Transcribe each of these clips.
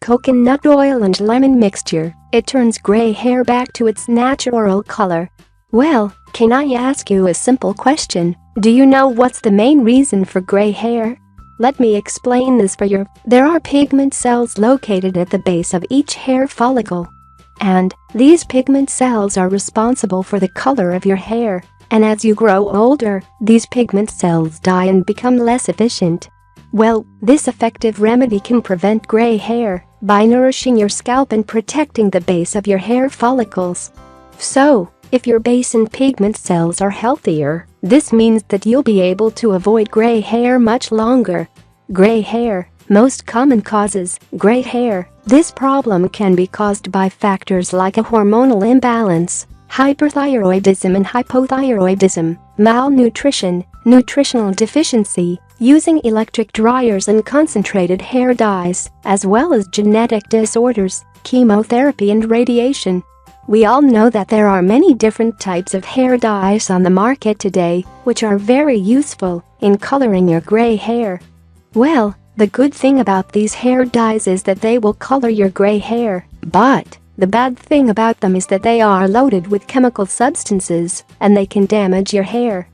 coconut oil and lemon mixture, it turns gray hair back to its natural color. Well, can I ask you a simple question? Do you know what's the main reason for gray hair? Let me explain this for you. There are pigment cells located at the base of each hair follicle. And these pigment cells are responsible for the color of your hair. And as you grow older, these pigment cells die and become less efficient. Well, this effective remedy can prevent gray hair by nourishing your scalp and protecting the base of your hair follicles. So, if your base and pigment cells are healthier, this means that you'll be able to avoid gray hair much longer. Gray hair. Most common causes: gray hair. This problem can be caused by factors like a hormonal imbalance, hyperthyroidism and hypothyroidism, malnutrition, nutritional deficiency, using electric dryers and concentrated hair dyes, as well as genetic disorders, chemotherapy and radiation. We all know that there are many different types of hair dyes on the market today, which are very useful in coloring your gray hair. Well, the good thing about these hair dyes is that they will color your gray hair, but the bad thing about them is that they are loaded with chemical substances and they can damage your hair.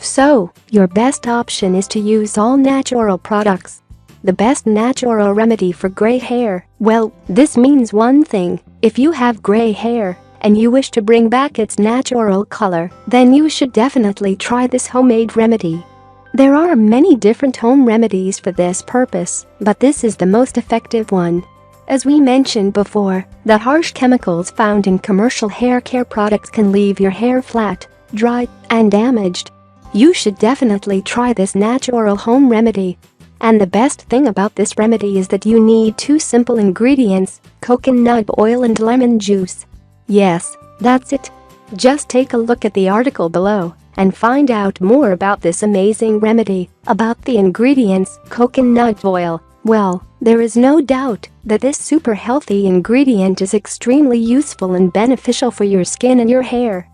So, your best option is to use all natural products. The best natural remedy for gray hair, well, this means one thing: if you have gray hair and you wish to bring back its natural color, then you should definitely try this homemade remedy. There are many different home remedies for this purpose, but this is the most effective one. As we mentioned before, the harsh chemicals found in commercial hair care products can leave your hair flat, dry, and damaged. You should definitely try this natural home remedy. And the best thing about this remedy is that you need two simple ingredients: coconut oil and lemon juice. Yes, that's it. Just take a look at the article below and find out more about this amazing remedy. About the ingredients: coconut oil. Well, there is no doubt that this super healthy ingredient is extremely useful and beneficial for your skin and your hair.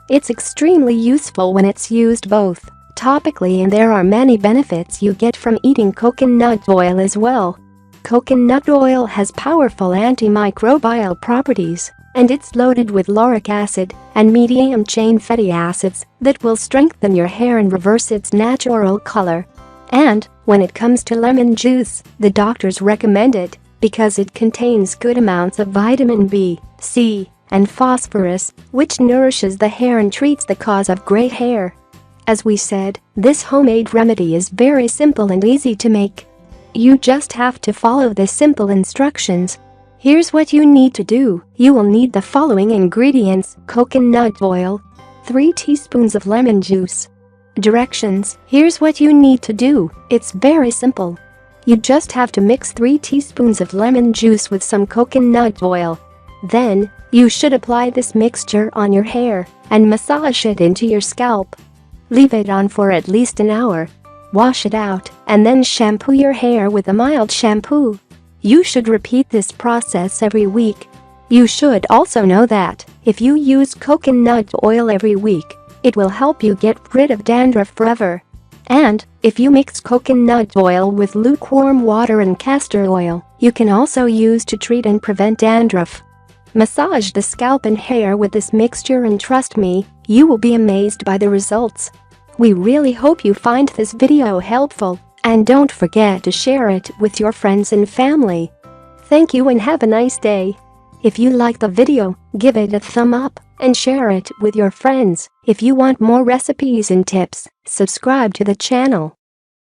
It's extremely useful when it's used both topically, and there are many benefits you get from eating coconut oil as well. Coconut oil has powerful antimicrobial properties, and it's loaded with lauric acid and medium-chain fatty acids that will strengthen your hair and reverse its natural color. And when it comes to lemon juice, the doctors recommend it because it contains good amounts of vitamin B, C, and phosphorus, which nourishes the hair and treats the cause of gray hair. As we said, this homemade remedy is very simple and easy to make. You just have to follow the simple instructions. Here's what you need to do. You will need the following ingredients: coconut oil, 3 teaspoons of lemon juice. Directions: here's what you need to do. It's very simple. You just have to mix 3 teaspoons of lemon juice with some coconut oil. Then, you should apply this mixture on your hair and massage it into your scalp. Leave it on for at least an hour. Wash it out and then shampoo your hair with a mild shampoo. You should repeat this process every week. You should also know that if you use coconut oil every week, it will help you get rid of dandruff forever. And if you mix coconut oil with lukewarm water and castor oil, you can also use to treat and prevent dandruff. Massage the scalp and hair with this mixture, and trust me, you will be amazed by the results. We really hope you find this video helpful, and don't forget to share it with your friends and family. Thank you and have a nice day. If you like the video, give it a thumb up and share it with your friends. If you want more recipes and tips, subscribe to the channel.